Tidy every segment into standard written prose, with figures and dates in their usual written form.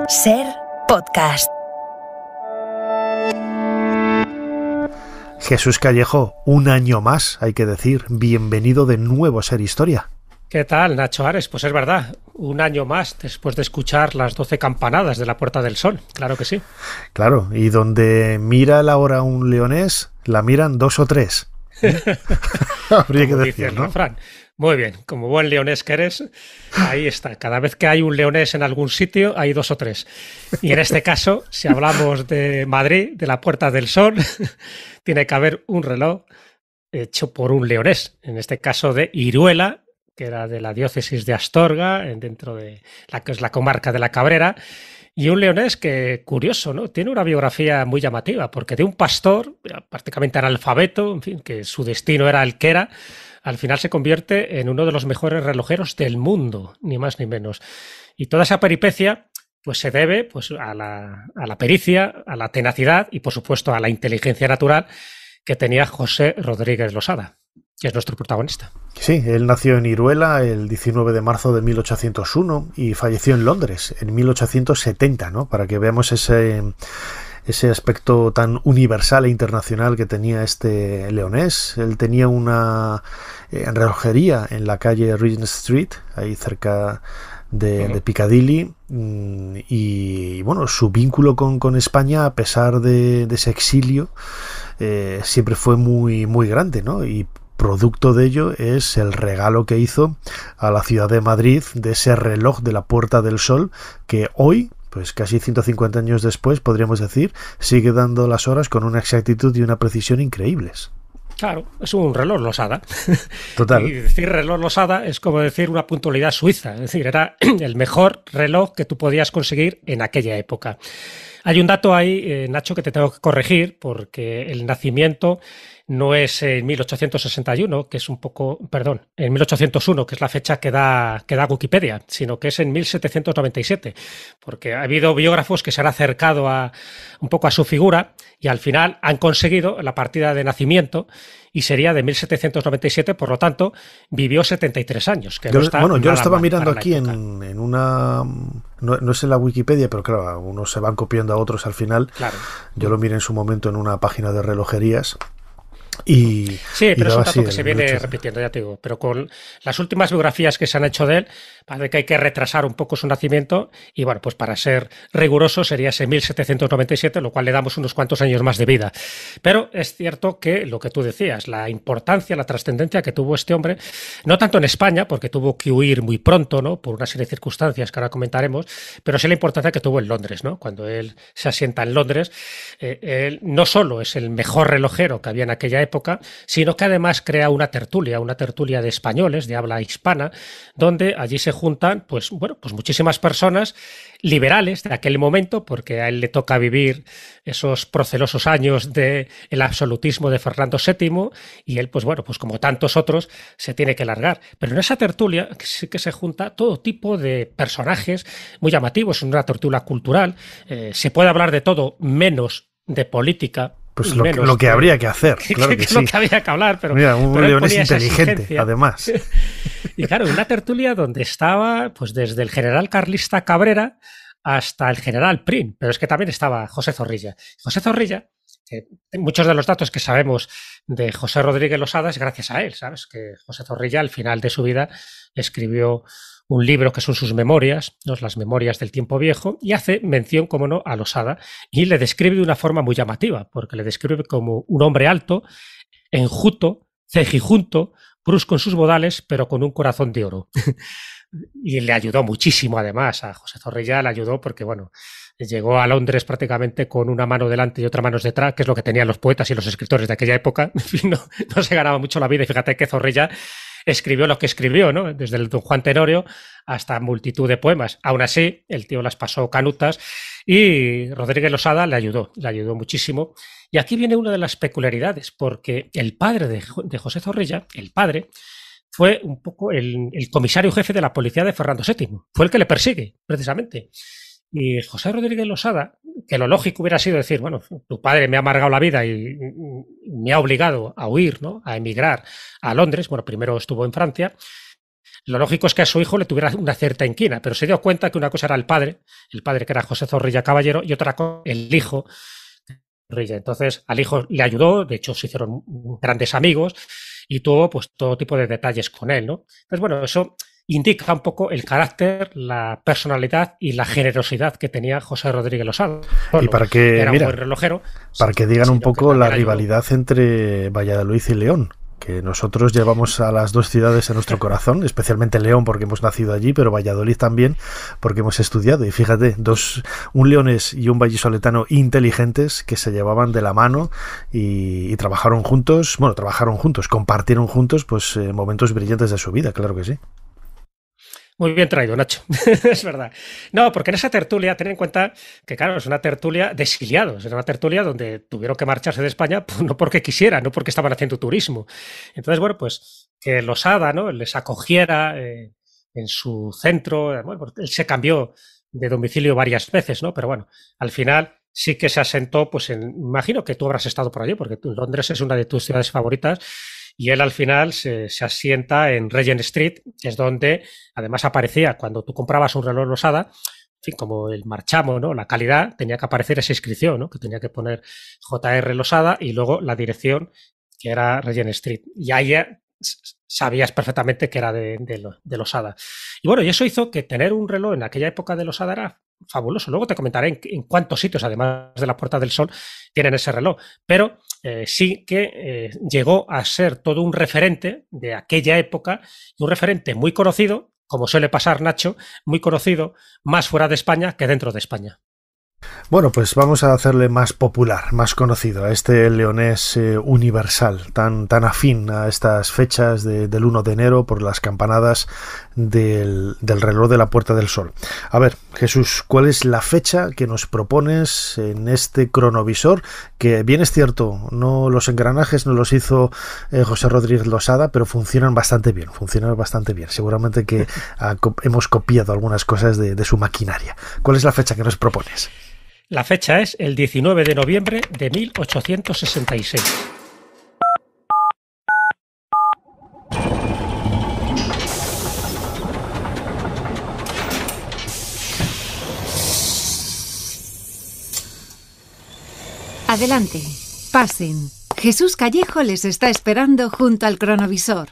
Ser podcast. Jesús Callejo, un año más, hay que decir. Bienvenido de nuevo a Ser Historia. ¿Qué tal, Nacho Ares? Pues es verdad, un año más después de escuchar las 12 campanadas de la Puerta del Sol, claro que sí. Claro, y donde mira la hora un leonés, la miran dos o tres. Habría que decir, ¿no? Fran. Muy bien, como buen leonés que eres, ahí está. Cada vez que hay un leonés en algún sitio, hay dos o tres. Y en este caso, si hablamos de Madrid, de la Puerta del Sol, tiene que haber un reloj hecho por un leonés, en este caso de Iruela, que era de la diócesis de Astorga, dentro de la que es la comarca de la Cabrera, y un leonés que, curioso, ¿no? Tiene una biografía muy llamativa, porque de un pastor, prácticamente analfabeto, en fin, que su destino era el que era, al final se convierte en uno de los mejores relojeros del mundo, ni más ni menos. Y toda esa peripecia pues se debe pues, a la pericia, a la tenacidad y, por supuesto, a la inteligencia natural que tenía José Rodríguez Losada, que es nuestro protagonista. Sí, él nació en Iruela el 19 de marzo de 1801 y falleció en Londres en 1870, ¿no? Para que veamos ese aspecto tan universal e internacional que tenía este leonés. Él tenía una relojería en la calle Regent Street, ahí cerca de Piccadilly, y bueno, su vínculo con España, a pesar de ese exilio, siempre fue muy, muy grande, ¿no? Y producto de ello es el regalo que hizo a la ciudad de Madrid de ese reloj de la Puerta del Sol que hoy, pues casi 150 años después, podríamos decir, sigue dando las horas con una exactitud y una precisión increíbles. Claro, es un reloj Losada. Total. Y decir reloj Losada es como decir una puntualidad suiza. Es decir, era el mejor reloj que tú podías conseguir en aquella época. Hay un dato ahí, Nacho, que te tengo que corregir, porque el nacimiento no es en 1861, que es un poco, perdón, en 1801, que es la fecha que da Wikipedia, sino que es en 1797, porque ha habido biógrafos que se han acercado un poco a su figura y al final han conseguido la partida de nacimiento y sería de 1797, por lo tanto, vivió 73 años. Que yo lo estaba mirando aquí en una... No es en la Wikipedia, pero claro, unos se van copiando a otros al final. Claro. Yo lo miré en su momento en una página de relojerías. Sí, pero es un dato que se viene repitiendo, ya te digo. Pero con las últimas biografías que se han hecho de él, parece que hay que retrasar un poco su nacimiento. Y bueno, pues para ser riguroso sería ese 1797, lo cual le damos unos cuantos años más de vida. Pero es cierto que lo que tú decías, la importancia, la trascendencia que tuvo este hombre, no tanto en España, porque tuvo que huir muy pronto, ¿no? Por una serie de circunstancias que ahora comentaremos, pero sí la importancia que tuvo en Londres, ¿no? Cuando él se asienta en Londres, él no solo es el mejor relojero que había en aquella época, sino que además crea una tertulia de españoles de habla hispana, donde allí se juntan pues muchísimas personas liberales de aquel momento, porque a él le toca vivir esos procelosos años del absolutismo de Fernando VII y él, pues como tantos otros, se tiene que largar. Pero en esa tertulia sí que se junta todo tipo de personajes muy llamativos, es una tertulia cultural, se puede hablar de todo menos de política. Pues lo que habría que hacer, claro que sí. Lo que había que hablar, pero... Mira, un leonés inteligente, además. Y claro, una tertulia donde estaba pues desde el general carlista Cabrera hasta el general Prim, pero es que también estaba José Zorrilla. José Zorrilla, muchos de los datos que sabemos de José Rodríguez Losada es gracias a él, ¿sabes? Que José Zorrilla al final de su vida escribió un libro que son sus memorias, ¿no? Las memorias del tiempo viejo, y hace mención, como no, a Losada, y le describe de una forma muy llamativa, porque le describe como un hombre alto, enjuto, cejijunto, brusco en sus modales, pero con un corazón de oro. Y le ayudó muchísimo, además, a José Zorrilla le ayudó porque, llegó a Londres prácticamente con una mano delante y otra mano detrás, que es lo que tenían los poetas y los escritores de aquella época. No se ganaba mucho la vida, y fíjate que Zorrilla escribió lo que escribió, ¿no? Desde el Don Juan Tenorio hasta multitud de poemas. Aún así, el tío las pasó canutas y Rodríguez Losada le ayudó muchísimo. Y aquí viene una de las peculiaridades, porque el padre de José Zorrilla, el padre, fue un poco el comisario jefe de la policía de Fernando VII. Fue el que le persigue, precisamente. Y José Rodríguez Losada, que lo lógico hubiera sido decir, tu padre me ha amargado la vida y me ha obligado a huir, ¿no? A emigrar a Londres. Primero estuvo en Francia. lo lógico es que a su hijo le tuviera una cierta inquina, pero se dio cuenta que una cosa era el padre que era José Zorrilla Caballero, y otra cosa el hijo Zorrilla. Entonces al hijo le ayudó, de hecho se hicieron grandes amigos y tuvo pues todo tipo de detalles con él, ¿no? Entonces, bueno, eso indica un poco el carácter, la personalidad y la generosidad que tenía José Rodríguez Losada. Y para que, era mira, un buen relojero, para que digan un poco la rivalidad ayudó entre Valladolid y León, que nosotros llevamos a las dos ciudades en nuestro corazón, especialmente León porque hemos nacido allí, pero Valladolid también porque hemos estudiado. Y fíjate, un leonés y un vallisoletano inteligentes que se llevaban de la mano y trabajaron juntos, compartieron juntos pues momentos brillantes de su vida, claro que sí. Muy bien traído, Nacho. Es verdad. No, porque en esa tertulia, ten en cuenta que, claro, es una tertulia de exiliados. Es una tertulia donde tuvieron que marcharse de España, pues, no porque quisieran, no porque estaban haciendo turismo. Entonces, bueno, pues que Losada, ¿no?, les acogiera en su centro. Bueno, pues él se cambió de domicilio varias veces, ¿no? Pero bueno, al final sí que se asentó, pues imagino que tú habrás estado por allí, porque Londres es una de tus ciudades favoritas. Y él al final se asienta en Regent Street, que es donde además aparecía cuando tú comprabas un reloj Losada, en fin, como el marchamo, ¿no?, la calidad, tenía que aparecer esa inscripción, ¿no?, que tenía que poner JR Losada y luego la dirección, que era Regent Street. Y ahí sabías perfectamente que era de Losada. Y bueno, y eso hizo que tener un reloj en aquella época de Losada era fabuloso. Luego te comentaré en cuántos sitios, además de la Puerta del Sol, tienen ese reloj. Pero sí que llegó a ser todo un referente de aquella época, un referente muy conocido, como suele pasar, Nacho, muy conocido más fuera de España que dentro de España. Bueno, pues vamos a hacerle más popular, más conocido a este leonés universal, tan afín a estas fechas del 1 de enero por las campanadas del reloj de la Puerta del Sol. A ver, Jesús, ¿cuál es la fecha que nos propones en este cronovisor? Que bien es cierto, no los engranajes no los hizo José Rodríguez Losada, pero funcionan bastante bien. Seguramente que hemos copiado algunas cosas de su maquinaria. ¿Cuál es la fecha que nos propones? La fecha es el 19 de noviembre de 1866. Adelante, pasen. Jesús Callejo les está esperando junto al cronovisor.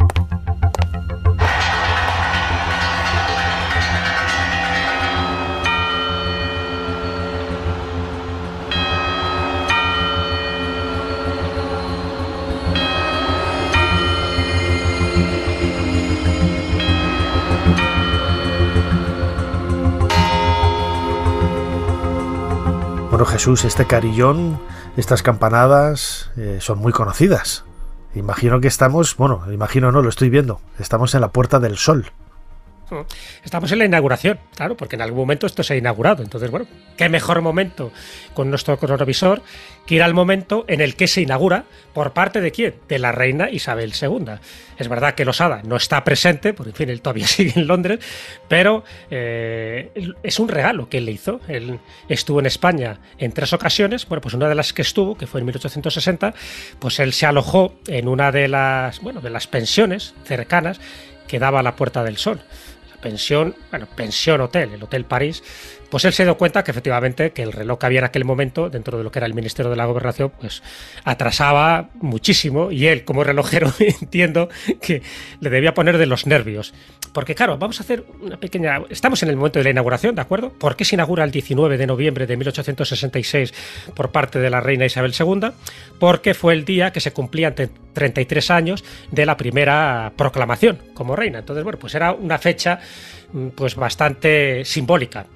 Bueno, Jesús, este carillón, estas campanadas son muy conocidas. Imagino que estamos, lo estoy viendo, estamos en la Puerta del Sol. Estamos en la inauguración, claro, porque en algún momento esto se ha inaugurado. Entonces, bueno, qué mejor momento con nuestro cronovisor que ir al momento en el que se inaugura. ¿Por parte de quién? De la reina Isabel II. Es verdad que Losada no está presente, porque en fin, él todavía sigue en Londres, pero es un regalo que él le hizo. Él estuvo en España en 3 ocasiones. Bueno, pues una de las que estuvo, que fue en 1860, pues él se alojó en una de las pensiones cercanas que daba a la Puerta del Sol. Pensión hotel, el Hotel París, pues él se dio cuenta que efectivamente que el reloj que había en aquel momento dentro de lo que era el Ministerio de la Gobernación pues atrasaba muchísimo y él como relojero entiendo que le debía poner de los nervios. Porque claro, vamos a hacer una pequeña... Estamos en el momento de la inauguración, ¿de acuerdo? ¿Por qué se inaugura el 19 de noviembre de 1866 por parte de la reina Isabel II? Porque fue el día que se cumplían 33 años de la primera proclamación como reina. Entonces, bueno, pues era una fecha pues bastante simbólica.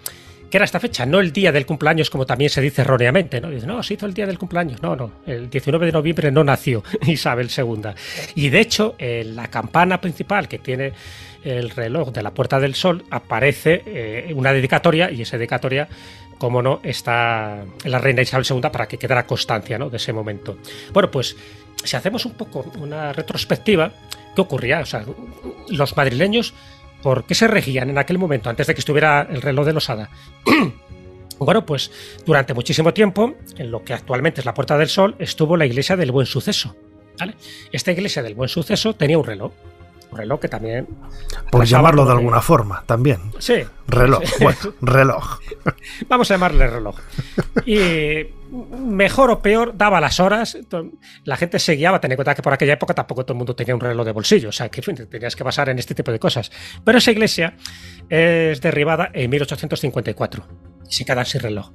¿Qué era esta fecha? No el día del cumpleaños, como también se dice erróneamente, ¿no? Dice, no, se hizo el día del cumpleaños. No, el 19 de noviembre no nació Isabel II. Y de hecho, en la campana principal que tiene el reloj de la Puerta del Sol aparece una dedicatoria, y esa dedicatoria, como no, está en la reina Isabel II para que quedara constancia, ¿no?, de ese momento. Bueno, pues si hacemos un poco una retrospectiva, ¿qué ocurría? O sea, los madrileños, ¿por qué se regían en aquel momento, antes de que estuviera el reloj de Losada? Bueno, pues durante muchísimo tiempo, en lo que actualmente es la Puerta del Sol, estuvo la iglesia del Buen Suceso, ¿vale? Esta iglesia del Buen Suceso tenía un reloj. Un reloj que también... Por llamarlo de alguna forma, también. Sí. Reloj, sí. bueno, reloj. Vamos a llamarle reloj. Y mejor o peor, daba las horas, la gente se guiaba, ten en cuenta que por aquella época tampoco todo el mundo tenía un reloj de bolsillo, o sea, que en fin, tenías que basar en este tipo de cosas. Pero esa iglesia es derribada en 1854 y se quedan sin reloj.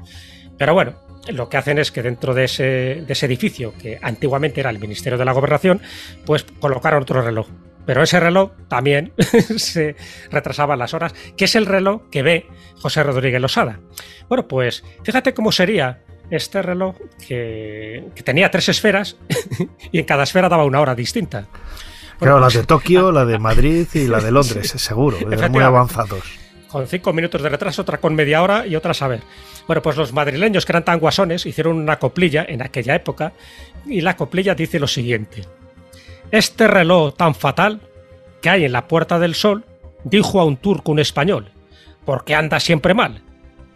Pero bueno, lo que hacen es que dentro de ese edificio, que antiguamente era el Ministerio de la Gobernación, pues colocaron otro reloj. Pero ese reloj también se retrasaba las horas, que es el reloj que ve José Rodríguez Losada. Bueno, pues fíjate cómo sería este reloj que tenía 3 esferas y en cada esfera daba una hora distinta. Bueno, claro, pues, la de Tokio, la de Madrid y la de Londres, seguro, muy avanzados. Con 5 minutos de retraso, otra con media hora y otra a saber. Bueno, pues los madrileños, que eran tan guasones, hicieron una coplilla en aquella época y la coplilla dice lo siguiente: este reloj tan fatal que hay en la Puerta del Sol dijo a un turco un español, porque anda siempre mal.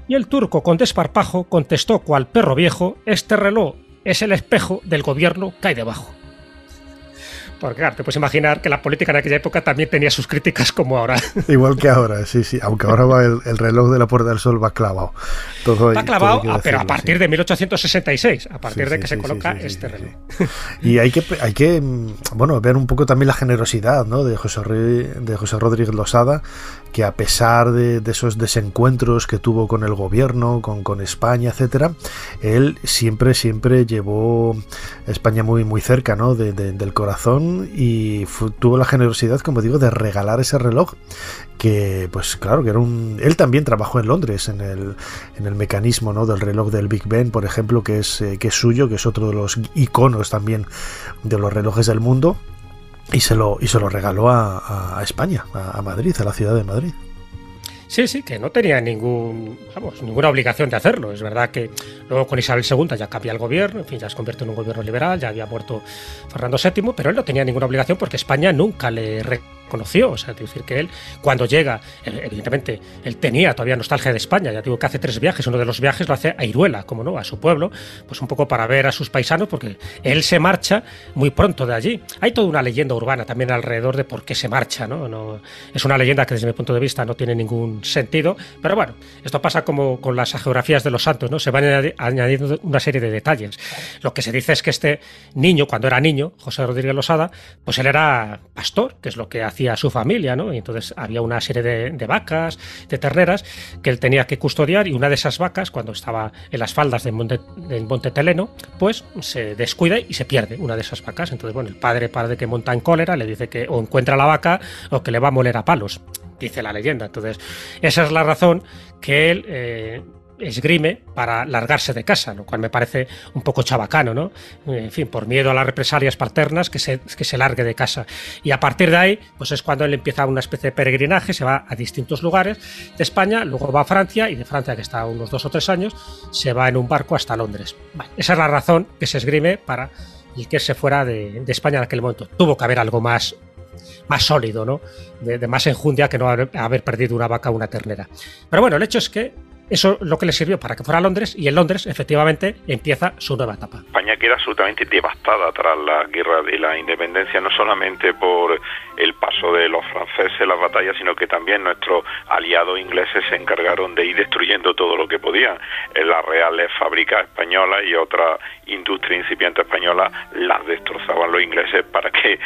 Y el turco con desparpajo contestó cual perro viejo: este reloj es el espejo del gobierno que hay debajo. Porque claro, te puedes imaginar que la política en aquella época también tenía sus críticas como ahora. Igual que ahora, sí, sí. Aunque ahora va el reloj de la Puerta del Sol va clavado. Todo va clavado, todo pero a partir sí. de 1866, a partir sí, de que sí, se coloca sí, este reloj. Sí. Y hay que bueno, ver un poco también la generosidad, ¿no?, de José Rodríguez Losada, que a pesar de esos desencuentros que tuvo con el gobierno, con España, etcétera, él siempre llevó España muy, muy cerca, ¿no?, del corazón, y tuvo la generosidad, como digo, de regalar ese reloj que, pues claro, que era él también trabajó en Londres en el mecanismo, ¿no?, del reloj del Big Ben, por ejemplo, que es suyo, que es otro de los iconos también de los relojes del mundo, y se lo regaló a España, a Madrid, a la ciudad de Madrid. Sí, sí, que no tenía ninguna obligación de hacerlo. Es verdad que luego con Isabel II ya cambia el gobierno, en fin, ya se convierte en un gobierno liberal, ya había muerto Fernando VII, pero él no tenía ninguna obligación porque España nunca le reconoció. O sea, es decir, que él, cuando llega, evidentemente, él tenía todavía nostalgia de España. Ya digo que hace 3 viajes. Uno de los viajes lo hace a Iruela, como no, a su pueblo, pues un poco para ver a sus paisanos, porque él se marcha muy pronto de allí. Hay toda una leyenda urbana también alrededor de por qué se marcha, ¿no? Es una leyenda que desde mi punto de vista no tiene ningún sentido, pero bueno, esto pasa como con las geografías de los santos, ¿no? Se van añadiendo una serie de detalles. Lo que se dice es que este niño, cuando era niño, José Rodríguez Losada, pues él era pastor, que es lo que hacía su familia, ¿no? Y entonces había una serie de vacas, de terneras, que él tenía que custodiar, y una de esas vacas, cuando estaba en las faldas del Monte Teleno, pues se descuida y se pierde una de esas vacas. Entonces, bueno, el padre que monta en cólera le dice que o encuentra la vaca o que le va a moler a palos, dice la leyenda. Entonces, esa es la razón que él esgrime para largarse de casa, lo cual me parece un poco chabacano, ¿no? En fin, por miedo a las represalias paternas, que se largue de casa. Y a partir de ahí, pues es cuando él empieza una especie de peregrinaje, se va a distintos lugares de España, luego va a Francia, y de Francia, que está unos 2 o 3 años, se va en un barco hasta Londres. Vale, esa es la razón que se esgrime para el que se fuera de España en aquel momento. Tuvo que haber algo más sólido, ¿no? De más enjundia que no haber perdido una vaca o una ternera. Pero bueno, el hecho es que eso es lo que le sirvió para que fuera a Londres, y en Londres efectivamente empieza su nueva etapa. España queda absolutamente devastada tras la guerra de la independencia, no solamente por el paso de los franceses en las batallas, sino que también nuestros aliados ingleses se encargaron de ir destruyendo todo lo que podían. Las reales fábricas españolas y otra industria incipiente española las destrozaban los ingleses para que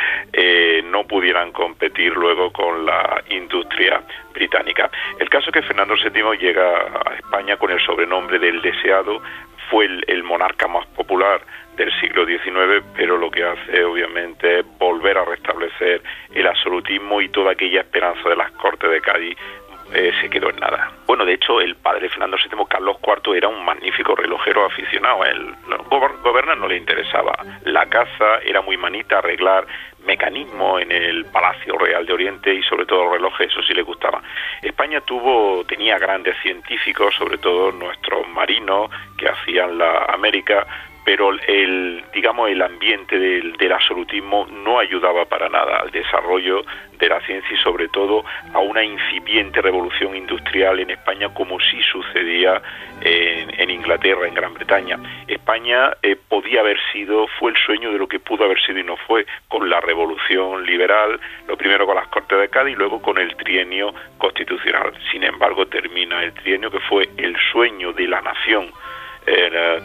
no pudieran competir luego con la industria británica. El caso es que Fernando VII llega a España con el sobrenombre del Deseado. Fue el monarca más popular del siglo XIX, pero lo que hace obviamente es volver a restablecer el absolutismo, y toda aquella esperanza de las Cortes de Cádiz se quedó en nada. Bueno, de hecho, el padre de Fernando VII, Carlos IV, era un magnífico relojero aficionado. Él, gobernar no le interesaba. La caza era muy manita, arreglar mecanismos en el Palacio Real de Oriente y sobre todo relojes, eso sí le gustaba. España tenía grandes científicos, sobre todo nuestros marinos que hacían la América, pero el ambiente del absolutismo no ayudaba para nada al desarrollo de la ciencia y sobre todo a una incipiente revolución industrial en España, como sí sucedía en Inglaterra, en Gran Bretaña. España fue el sueño de lo que pudo haber sido y no fue, con la revolución liberal, lo primero con las Cortes de Cádiz y luego con el trienio constitucional. Sin embargo, termina el trienio que fue el sueño de la nación,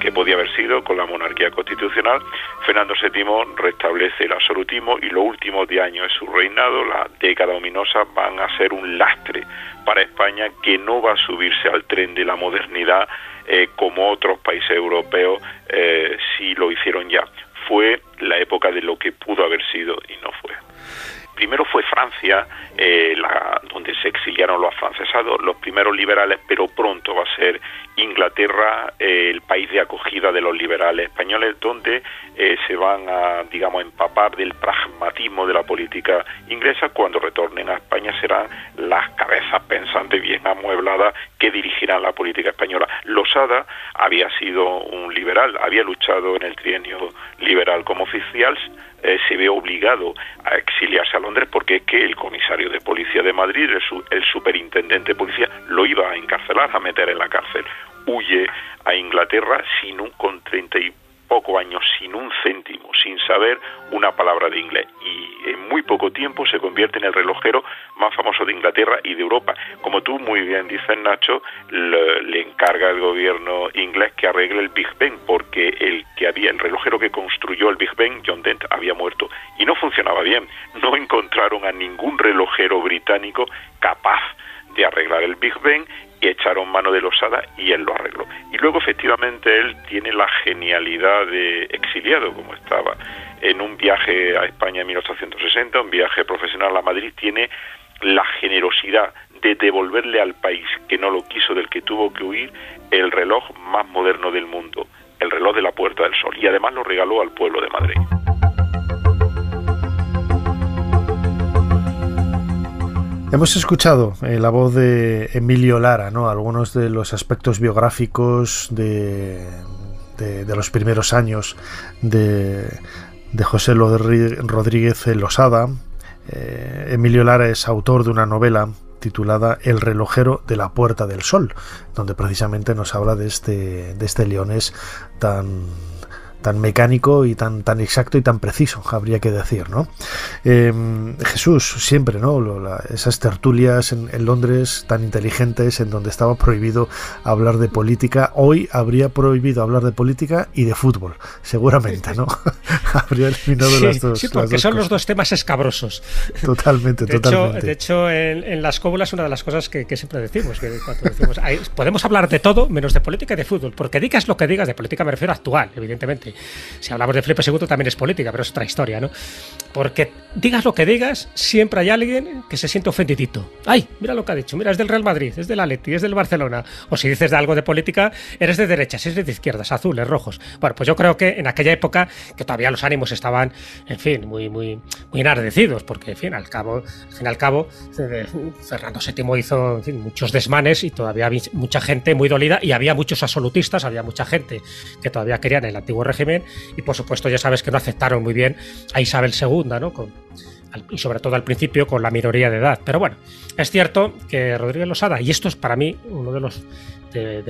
que podía haber sido con la monarquía constitucional. Fernando VII restablece el absolutismo y los últimos 10 años de su reinado, la década ominosa, van a ser un lastre para España, que no va a subirse al tren de la modernidad como otros países europeos sí lo hicieron ya. Fue la época de lo que pudo haber sido y no fue. Primero fue Francia, donde se exiliaron los afrancesados, los primeros liberales, pero pronto va a ser Inglaterra, el país de acogida de los liberales españoles, donde se van a, empapar del pragmatismo de la política inglesa. Cuando retornen a España serán las cabezas pensantes bien amuebladas que dirigirán la política española. Losada había sido un liberal, había luchado en el trienio liberal como oficial, se ve obligado a exiliarse a Londres porque es que el comisario de policía de Madrid, el superintendente de policía, lo iba a encarcelar, a meter en la cárcel. Huye a Inglaterra con 30 y poco años, sin un céntimo, sin saber una palabra de inglés, y en muy poco tiempo se convierte en el relojero más famoso de Inglaterra y de Europa. Como tú muy bien dices, Nacho, le encarga el gobierno inglés que arregle el Big Ben, porque el relojero que construyó el Big Ben, John Dent, había muerto y no funcionaba bien. No encontraron a ningún relojero británico capaz de arreglar el Big Ben, y echaron mano de Losada y él lo arregló. Y luego efectivamente él tiene la genialidad de exiliado, como estaba en un viaje a España en 1860, un viaje profesional a Madrid, tiene la generosidad de devolverle al país que no lo quiso, del que tuvo que huir, el reloj más moderno del mundo, el reloj de la Puerta del Sol, y además lo regaló al pueblo de Madrid. Hemos escuchado la voz de Emilio Lara, ¿no? Algunos de los aspectos biográficos de los primeros años de José Rodríguez Losada. Emilio Lara es autor de una novela titulada El relojero de la Puerta del Sol, donde precisamente nos habla de este leonés tan mecánico y tan exacto y tan preciso, habría que decir, ¿no? Jesús, siempre, ¿no? Esas tertulias en Londres tan inteligentes, en donde estaba prohibido hablar de política. Hoy habría prohibido hablar de política y de fútbol, seguramente, ¿no? Habría eliminado las dos. Sí, porque son los dos temas escabrosos. Totalmente. De hecho, en las cóbulas, una de las cosas que siempre decimos, podemos hablar de todo menos de política y de fútbol, porque digas lo que digas, de política me refiero actual, evidentemente. Si hablamos de Felipe II también es política, pero es otra historia, ¿no? Porque digas lo que digas, siempre hay alguien que se siente ofendidito. ¡Ay, mira lo que ha dicho! Mira, es del Real Madrid, es del Atleti, es del Barcelona. O si dices de algo de política, eres de derechas, eres de izquierdas, azules, rojos. Bueno, pues yo creo que en aquella época, que todavía los ánimos estaban, en fin, muy enardecidos, porque, al fin y al cabo, Fernando VII hizo, en fin, muchos desmanes y todavía había mucha gente muy dolida, y había muchos absolutistas, había mucha gente que todavía querían el antiguo régimen, y por supuesto ya sabes que no aceptaron muy bien a Isabel II, ¿no? Y sobre todo al principio con la minoría de edad. Pero bueno, es cierto que Rodríguez Losada, y esto es para mí uno de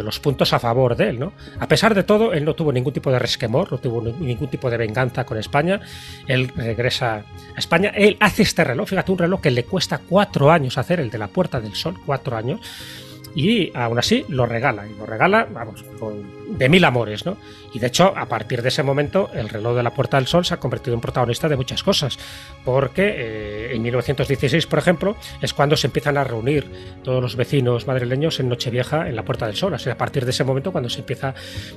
los puntos a favor de él, ¿no? A pesar de todo, él no tuvo ningún tipo de resquemor, no tuvo ningún tipo de venganza con España. Él regresa a España, él hace este reloj, fíjate, un reloj que le cuesta 4 años hacer, el de la Puerta del Sol, 4 años, y aún así lo regala, vamos, de mil amores, ¿no? Y de hecho, a partir de ese momento, el reloj de la Puerta del Sol se ha convertido en protagonista de muchas cosas, porque en 1916, por ejemplo, es cuando se empiezan a reunir todos los vecinos madrileños en Nochevieja en la Puerta del Sol. Así, a partir de ese momento, cuando se empieza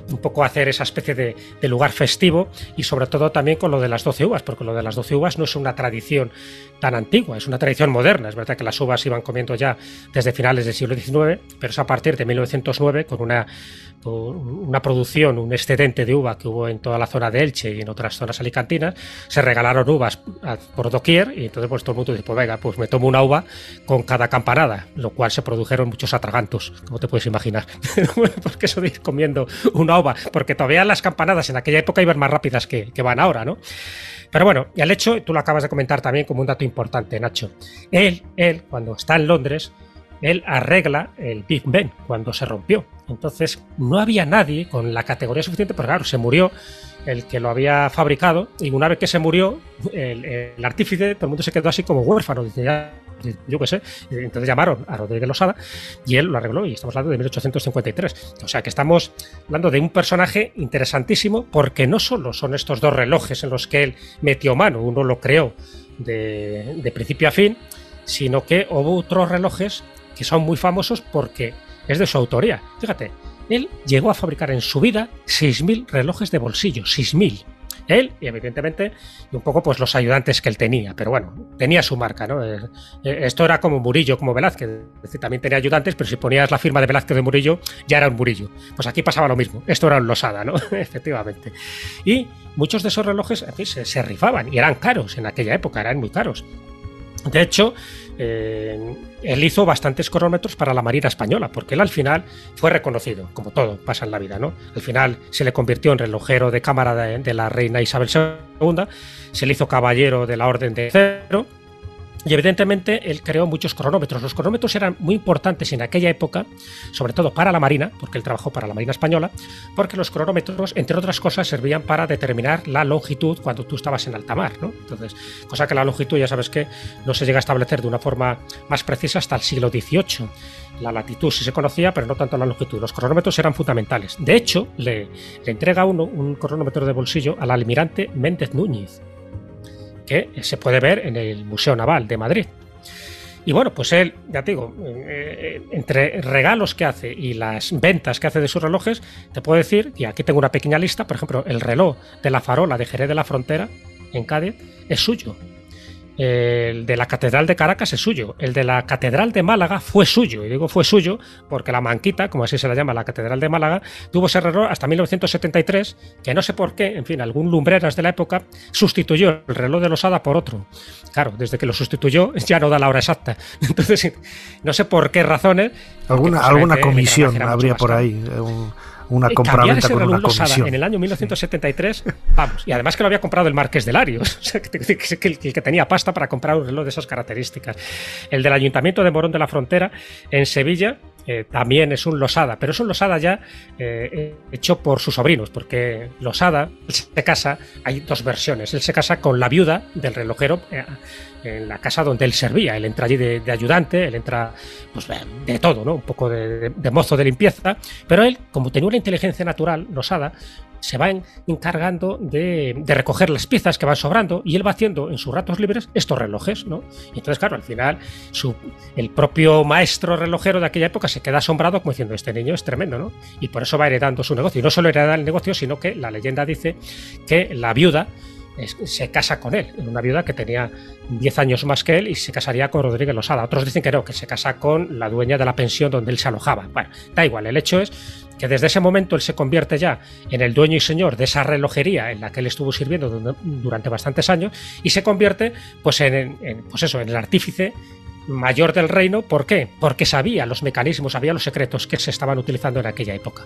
un poco a hacer esa especie de lugar festivo, y sobre todo también con lo de las 12 uvas, porque lo de las 12 uvas no es una tradición tan antigua, es una tradición moderna. Es verdad que las uvas iban comiendo ya desde finales del siglo XIX, pero es a partir de 1909 con una producción, un excedente de uva que hubo en toda la zona de Elche y en otras zonas alicantinas. Se regalaron uvas por doquier y entonces pues todo el mundo dice, pues venga, pues me tomo una uva con cada campanada, lo cual se produjeron muchos atragantos, como te puedes imaginar. Porque eso de ir comiendo una uva, porque todavía las campanadas en aquella época iban más rápidas que van ahora, ¿no? Pero bueno, y al hecho, tú lo acabas de comentar también como un dato importante, Nacho. Él, cuando está en Londres, él arregla el Big Ben cuando se rompió. Entonces, no había nadie con la categoría suficiente, porque claro, se murió el que lo había fabricado, y una vez que se murió, el artífice, todo el mundo se quedó así como huérfano. Dice, ya, yo qué sé. Entonces llamaron a Rodríguez Losada y él lo arregló, y estamos hablando de 1853. O sea que estamos hablando de un personaje interesantísimo, porque no solo son estos dos relojes en los que él metió mano, uno lo creó de principio a fin, sino que hubo otros relojes que son muy famosos porque es de su autoría. Fíjate, él llegó a fabricar en su vida 6.000 relojes de bolsillo, 6.000. Él y evidentemente y un poco pues los ayudantes que él tenía, pero bueno, tenía su marca, ¿no? Esto era como Murillo, como Velázquez, es decir, también tenía ayudantes, pero si ponías la firma de Velázquez de Murillo ya era un Murillo. Pues aquí pasaba lo mismo, esto era un Losada, ¿no? Efectivamente. Y muchos de esos relojes, en fin, se rifaban y eran caros en aquella época, eran muy caros. De hecho, él hizo bastantes cronómetros para la Marina Española, porque él al final fue reconocido, como todo pasa en la vida, ¿no? Al final se le convirtió en relojero de cámara de la reina Isabel II, se le hizo caballero de la Orden de Acero, y evidentemente él creó muchos cronómetros. Los cronómetros eran muy importantes en aquella época, sobre todo para la Marina, porque él trabajó para la Marina Española, porque los cronómetros, entre otras cosas, servían para determinar la longitud cuando tú estabas en alta mar, ¿no? Entonces, cosa que la longitud ya sabes que no se llega a establecer de una forma más precisa hasta el siglo XVIII. La latitud sí se conocía, pero no tanto la longitud. Los cronómetros eran fundamentales. De hecho, le entrega un cronómetro de bolsillo al almirante Méndez Núñez, que se puede ver en el Museo Naval de Madrid. Y bueno, pues él, ya te digo, entre regalos que hace y las ventas que hace de sus relojes, te puedo decir, y aquí tengo una pequeña lista, por ejemplo, el reloj de la Farola de Jerez de la Frontera, en Cádiz, es suyo. El de la Catedral de Caracas es suyo. El de la Catedral de Málaga fue suyo. Y digo fue suyo porque la Manquita, como así se la llama, la Catedral de Málaga, tuvo ese reloj hasta 1973, que no sé por qué, en fin, algún lumbreras de la época sustituyó el reloj de Losada por otro. Claro, desde que lo sustituyó ya no da la hora exacta. Entonces, no sé por qué razones. Alguna comisión habría por ahí. Una compraventa con una comisión. En el año 1973, vamos, y además que lo había comprado el Marqués de Larios, o sea, que el que tenía pasta para comprar un reloj de esas características. El del Ayuntamiento de Morón de la Frontera, en Sevilla, también es un Losada, pero es un Losada ya hecho por sus sobrinos, porque Losada se casa, hay dos versiones, él se casa con la viuda del relojero en la casa donde él servía. Él entra allí de ayudante, él entra pues de todo, ¿no? Un poco de mozo de limpieza, pero él, como tenía una inteligencia natural, Losada, se va encargando de recoger las piezas que van sobrando, y él va haciendo en sus ratos libres estos relojes, ¿no? Y entonces, claro, al final el propio maestro relojero de aquella época se queda asombrado como diciendo, este niño es tremendo, ¿no? Y por eso va heredando su negocio. Y no solo hereda el negocio, sino que la leyenda dice que la viuda se casa con él, una viuda que tenía 10 años más que él, y se casaría con Rodríguez Losada. Otros dicen que no, que se casa con la dueña de la pensión donde él se alojaba. Bueno, da igual, el hecho es que desde ese momento él se convierte ya en el dueño y señor de esa relojería en la que él estuvo sirviendo durante bastantes años, y se convierte pues en el artífice mayor del reino. ¿Por qué? Porque sabía los mecanismos, sabía los secretos que se estaban utilizando en aquella época.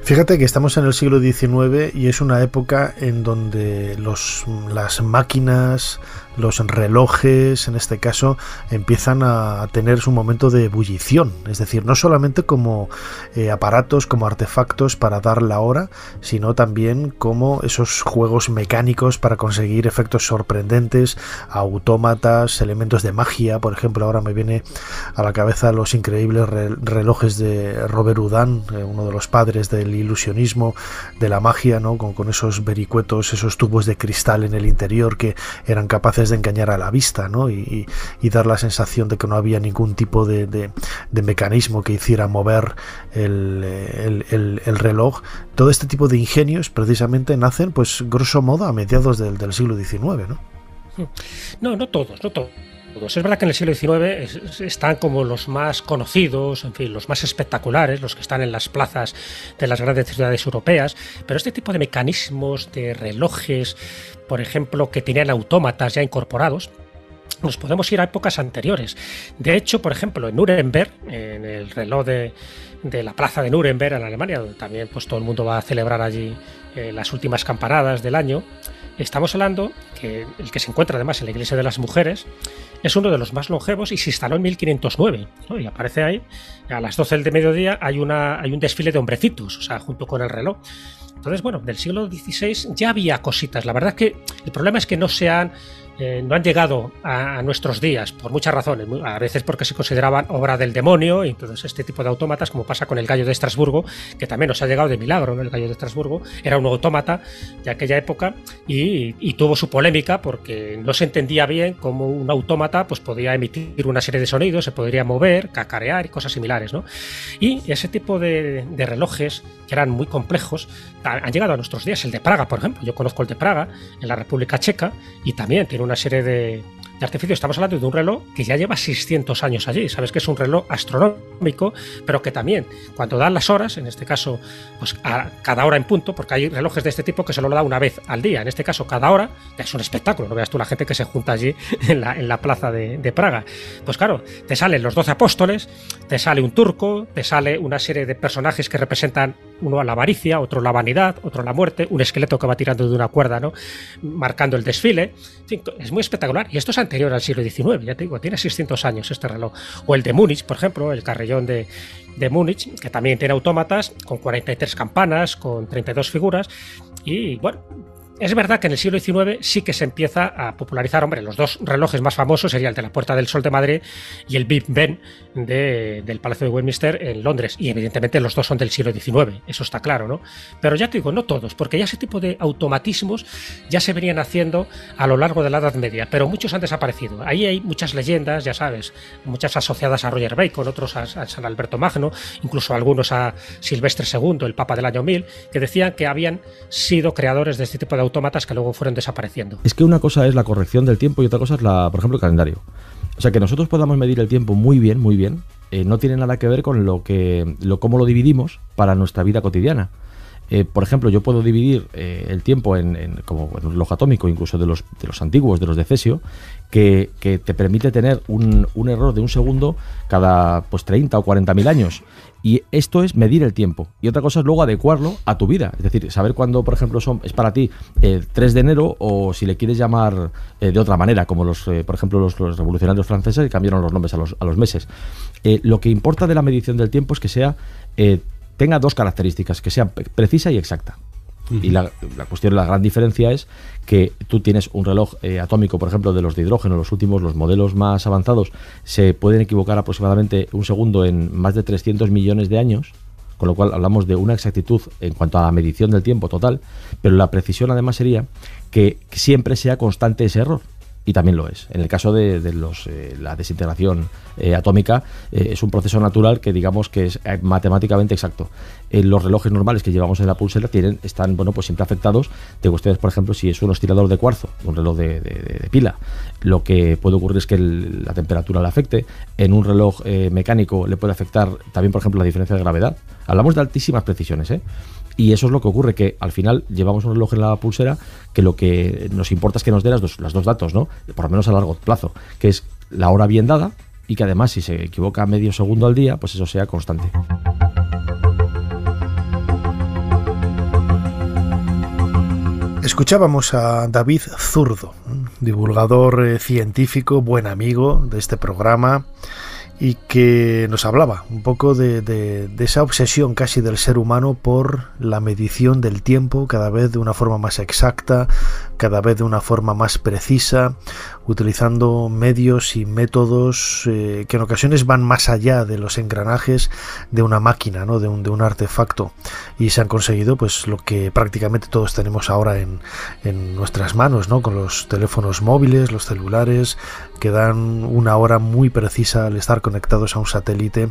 Fíjate que estamos en el siglo XIX y es una época en donde las máquinas, los relojes, en este caso, empiezan a tener su momento de ebullición. Es decir, no solamente como aparatos, como artefactos para dar la hora, sino también como esos juegos mecánicos para conseguir efectos sorprendentes, autómatas, elementos de magia. Por ejemplo, ahora me viene a la cabeza los increíbles relojes de Robert Houdin, uno de los padres del ilusionismo, de la magia, ¿no? Con esos vericuetos, esos tubos de cristal en el interior que eran capaces de engañar a la vista, ¿no? y dar la sensación de que no había ningún tipo de mecanismo que hiciera mover el reloj. Todo este tipo de ingenios precisamente nacen, pues grosso modo, a mediados del siglo XIX, ¿no? No todos. Es verdad que en el siglo XIX están como los más conocidos, en fin, los más espectaculares, los que están en las plazas de las grandes ciudades europeas, pero este tipo de mecanismos, de relojes, por ejemplo, que tenían autómatas ya incorporados, nos podemos ir a épocas anteriores. De hecho, por ejemplo, en Nuremberg, en el reloj de la plaza de Nuremberg en Alemania, donde también pues, todo el mundo va a celebrar allí las últimas campanadas del año, estamos hablando que el que se encuentra además en la iglesia de las mujeres es uno de los más longevos y se instaló en 1509, ¿no? Y aparece ahí, a las 12 del mediodía hay un desfile de hombrecitos, o sea, junto con el reloj. Entonces, bueno, del siglo XVI ya había cositas. La verdad es que el problema es que no han llegado a nuestros días por muchas razones, a veces porque se consideraban obra del demonio, y entonces este tipo de autómatas, como pasa con el gallo de Estrasburgo, que también nos ha llegado de milagro, ¿no? El gallo de Estrasburgo era un autómata de aquella época y tuvo su polémica porque no se entendía bien cómo un autómata pues podía emitir una serie de sonidos, se podría mover, cacarear y cosas similares, ¿no? Y ese tipo de relojes que eran muy complejos han llegado a nuestros días. El de Praga, por ejemplo, yo conozco el de Praga en la República Checa y también tiene una serie de artificios. Estamos hablando de un reloj que ya lleva 600 años allí. Sabes que es un reloj astronómico, pero que también cuando dan las horas, en este caso pues a cada hora en punto, porque hay relojes de este tipo que solo lo da una vez al día, en este caso cada hora, que es un espectáculo. No veas tú la gente que se junta allí en la plaza de Praga. Pues claro, te salen los 12 apóstoles, te sale un turco, te sale una serie de personajes que representan uno a la avaricia, otro la vanidad, otro la muerte, un esqueleto que va tirando de una cuerda, ¿no? Marcando el desfile. En fin, es muy espectacular. Y esto es anterior al siglo XIX, ya te digo, tiene 600 años este reloj. O el de Múnich, por ejemplo, el carrillón de Múnich, que también tiene autómatas con 43 campanas, con 32 figuras. Y bueno, es verdad que en el siglo XIX sí que se empieza a popularizar, hombre, los dos relojes más famosos serían el de la Puerta del Sol de Madrid y el Big Ben del Palacio de Westminster en Londres, y evidentemente los dos son del siglo XIX, eso está claro, ¿no? Pero ya te digo, no todos, porque ya ese tipo de automatismos ya se venían haciendo a lo largo de la Edad Media, pero muchos han desaparecido. Ahí hay muchas leyendas, ya sabes, muchas asociadas a Roger Bacon, otros a San Alberto Magno, incluso algunos a Silvestre II, el Papa del año 1000, que decían que habían sido creadores de este tipo de autómatas que luego fueron desapareciendo. Es que una cosa es la corrección del tiempo y otra cosa es, por ejemplo, el calendario. O sea, que nosotros podamos medir el tiempo muy bien, no tiene nada que ver con cómo lo dividimos para nuestra vida cotidiana. Por ejemplo, yo puedo dividir el tiempo como en un reloj atómico, incluso de los antiguos, de los de cesio, que te permite tener un error de un segundo cada 30 o 40.000 años. Y esto es medir el tiempo. Y otra cosa es luego adecuarlo a tu vida. Es decir, saber cuándo, por ejemplo, es para ti 3 de enero, o si le quieres llamar de otra manera, como por ejemplo, los revolucionarios franceses que cambiaron los nombres a los meses. Lo que importa de la medición del tiempo es que tenga dos características, que sea precisa y exacta. Y la cuestión, la gran diferencia es que tú tienes un reloj atómico, por ejemplo, de los de hidrógeno, los modelos más avanzados, se pueden equivocar aproximadamente un segundo en más de 300 millones de años, con lo cual hablamos de una exactitud en cuanto a la medición del tiempo total, pero la precisión además sería que siempre sea constante ese error. Y también lo es. En el caso de la desintegración atómica, es un proceso natural que digamos que es matemáticamente exacto. Los relojes normales que llevamos en la pulsera están pues siempre afectados de cuestiones, por ejemplo, si es un oscilador de cuarzo, un reloj de pila, lo que puede ocurrir es que la temperatura le afecte. En un reloj mecánico le puede afectar también, por ejemplo, la diferencia de gravedad. Hablamos de altísimas precisiones, Y eso es lo que ocurre, que al final llevamos un reloj en la pulsera que lo que nos importa es que nos dé los dos datos, ¿no? Por lo menos a largo plazo, que es la hora bien dada y que además si se equivoca medio segundo al día, pues eso sea constante. Escuchábamos a David Zurdo, divulgador científico, buen amigo de este programa, y que nos hablaba un poco de esa obsesión casi del ser humano por la medición del tiempo, cada vez de una forma más exacta, cada vez de una forma más precisa, utilizando medios y métodos que en ocasiones van más allá de los engranajes de una máquina, ¿no? de un artefacto. y se han conseguido pues lo que prácticamente todos tenemos ahora en nuestras manos, ¿no? Con los teléfonos móviles, los celulares, que dan una hora muy precisa al estar conectados a un satélite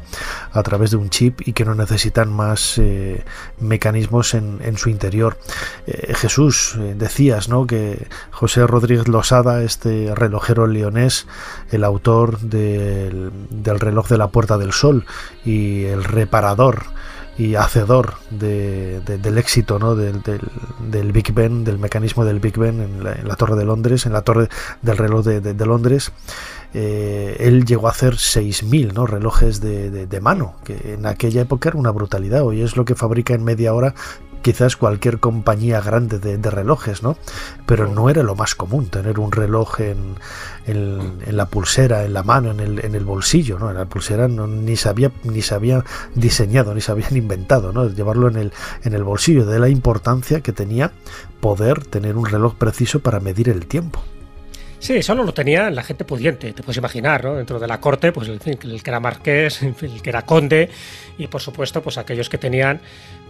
a través de un chip y que no necesitan más mecanismos en su interior. Jesús, decías, ¿no?, que José Rodríguez Losada, este relojero leonés, el autor del reloj de la Puerta del Sol y el reparador y hacedor del éxito, ¿no?, del Big Ben, del mecanismo del Big Ben en la Torre de Londres, en la torre del reloj de Londres. Él llegó a hacer 6.000, ¿no?, relojes de mano, que en aquella época era una brutalidad. Hoy es lo que fabrica en media hora quizás cualquier compañía grande de relojes, ¿no? Pero no era lo más común tener un reloj en la pulsera, en la mano, en el bolsillo, ¿no? En la pulsera ni se había diseñado, ni se habían inventado, ¿no? Llevarlo en el bolsillo, de la importancia que tenía poder tener un reloj preciso para medir el tiempo. Sí, solo lo tenía la gente pudiente, te puedes imaginar, ¿no? Dentro de la corte, pues el que era marqués, el que era conde y por supuesto pues aquellos que tenían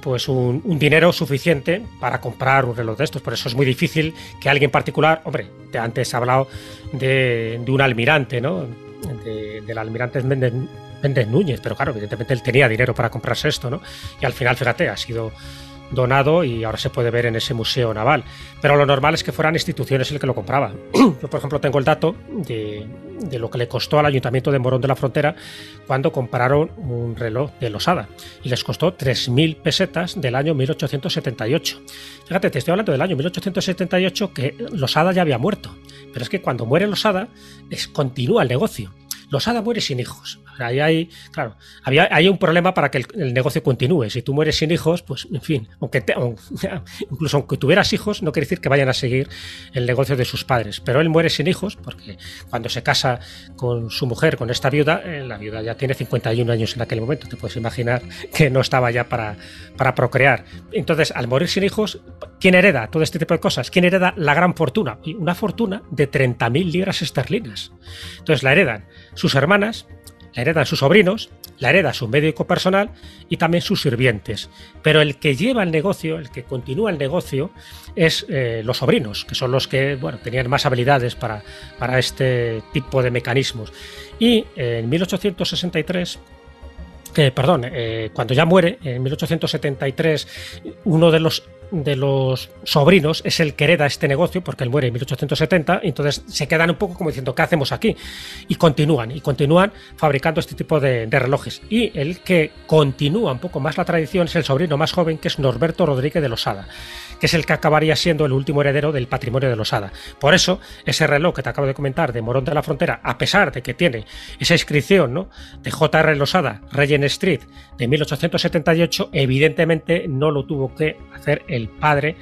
pues un dinero suficiente para comprar un reloj de estos. Por eso es muy difícil que alguien particular, hombre, antes he hablado de un almirante, ¿no? Del almirante Méndez Núñez, pero claro, evidentemente él tenía dinero para comprarse esto, ¿no? Y al final, fíjate, ha sido donado y ahora se puede ver en ese museo naval. Pero lo normal es que fueran instituciones el que lo compraba. Yo, por ejemplo, tengo el dato de lo que le costó al Ayuntamiento de Morón de la Frontera cuando compraron un reloj de Losada. Y les costó 3.000 pesetas del año 1878. Fíjate, te estoy hablando del año 1878, que Losada ya había muerto. Pero es que cuando muere Losada, continúa el negocio. Losada muere sin hijos. Ahí hay un problema para que el negocio continúe. Si tú mueres sin hijos, pues en fin, incluso aunque tuvieras hijos, no quiere decir que vayan a seguir el negocio de sus padres. Pero él muere sin hijos porque cuando se casa con su mujer, con esta viuda, la viuda ya tiene 51 años en aquel momento. Te puedes imaginar que no estaba ya para procrear. Entonces, al morir sin hijos, ¿quién hereda todo este tipo de cosas? ¿Quién hereda la gran fortuna? Y una fortuna de 30.000 libras esterlinas. Entonces la heredan sus hermanas, la heredan sus sobrinos, la hereda su médico personal y también sus sirvientes. Pero el que lleva el negocio, el que continúa el negocio, es los sobrinos, que son los que tenían más habilidades para este tipo de mecanismos. Y en 1863... cuando ya muere, en 1873, uno de los sobrinos es el que hereda este negocio, porque él muere en 1870, y entonces se quedan un poco como diciendo, ¿qué hacemos aquí? Y continúan fabricando este tipo de relojes. Y el que continúa un poco más la tradición es el sobrino más joven, que es Norberto Rodríguez de Losada, que es el que acabaría siendo el último heredero del patrimonio de Losada. Por eso, ese reloj que te acabo de comentar de Morón de la Frontera, a pesar de que tiene esa inscripción, ¿no?, de J.R. Losada, Regent Street, de 1878, evidentemente no lo tuvo que hacer el padre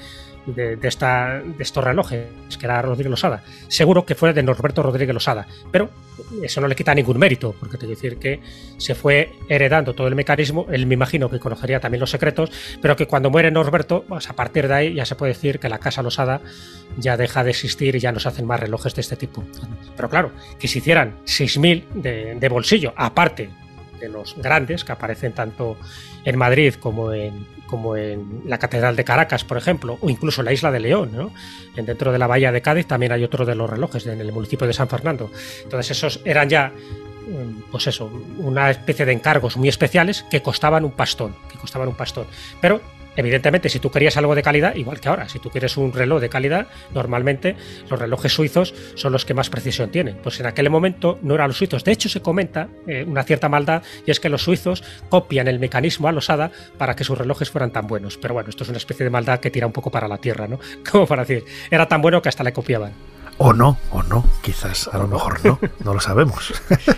de estos relojes, que era Rodríguez Losada. Seguro que fue de Norberto Rodríguez Losada, pero eso no le quita ningún mérito, porque te quiero decir que se fue heredando todo el mecanismo. Él, me imagino que conocería también los secretos, pero que cuando muere Norberto, pues a partir de ahí ya se puede decir que la casa Losada ya deja de existir y ya no se hacen más relojes de este tipo. Pero claro, que se hicieran 6.000 de bolsillo, aparte de los grandes que aparecen tanto en Madrid como en la Catedral de Caracas, por ejemplo, o incluso en la Isla de León, ¿no? Dentro de la Bahía de Cádiz también hay otro de los relojes en el municipio de San Fernando. Entonces esos eran ya, pues eso, una especie de encargos muy especiales que costaban un pastón. Pero evidentemente, si tú querías algo de calidad, igual que ahora, si tú quieres un reloj de calidad, normalmente los relojes suizos son los que más precisión tienen. Pues en aquel momento no eran los suizos. De hecho, se comenta una cierta maldad, y es que los suizos copian el mecanismo a Losada para que sus relojes fueran tan buenos. Pero bueno, esto es una especie de maldad que tira un poco para la tierra, ¿no? Como para decir, era tan bueno que hasta le copiaban. O no, quizás, a lo mejor no lo sabemos.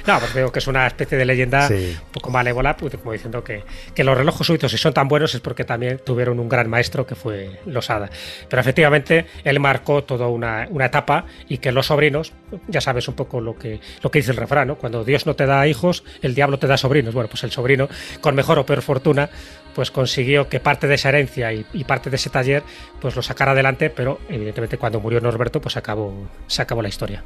No, pues veo que es una especie de leyenda un poco malévola, pues, como diciendo que los relojes suizos, si son tan buenos, es porque también tuvieron un gran maestro que fue Losada. Pero efectivamente, él marcó toda una etapa, y que los sobrinos, ya sabes un poco lo que dice el refrán, ¿no? Cuando Dios no te da hijos, el diablo te da sobrinos. Bueno, pues el sobrino, con mejor o peor fortuna, pues consiguió que parte de esa herencia y parte de ese taller pues lo sacara adelante, pero evidentemente cuando murió Norberto pues se acabó la historia.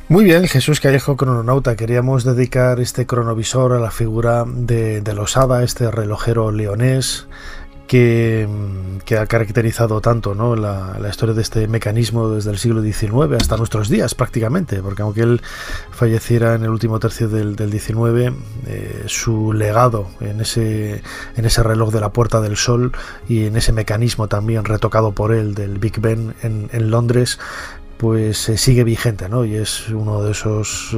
Muy bien, Jesús Callejo, crononauta. Queríamos dedicar este cronovisor a la figura de Losada, este relojero leonés que ha caracterizado tanto, ¿no?, la historia de este mecanismo desde el siglo XIX hasta nuestros días prácticamente, porque aunque él falleciera en el último tercio del XIX, su legado en ese reloj de la Puerta del Sol y en ese mecanismo también retocado por él del Big Ben en Londres, pues sigue vigente, ¿no? Y es uno de esos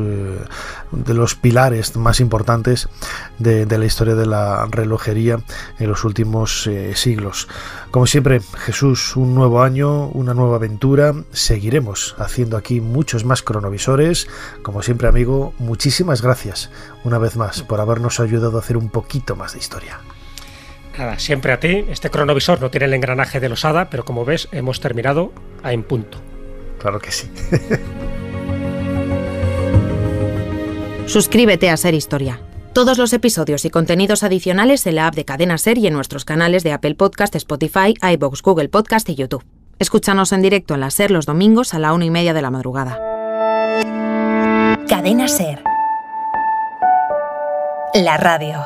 de los pilares más importantes de la historia de la relojería en los últimos siglos. Como siempre, Jesús, un nuevo año, una nueva aventura. Seguiremos haciendo aquí muchos más cronovisores. Como siempre, amigo, muchísimas gracias una vez más por habernos ayudado a hacer un poquito más de historia. Nada, siempre a ti. Este cronovisor no tiene el engranaje de los Hada, pero como ves, hemos terminado en punto. Claro que sí. Suscríbete a Ser Historia. Todos los episodios y contenidos adicionales en la app de Cadena Ser y en nuestros canales de Apple Podcast, Spotify, iVoox, Google Podcast y YouTube. Escúchanos en directo en la Ser los domingos a la 1:30 de la madrugada. Cadena Ser. La radio.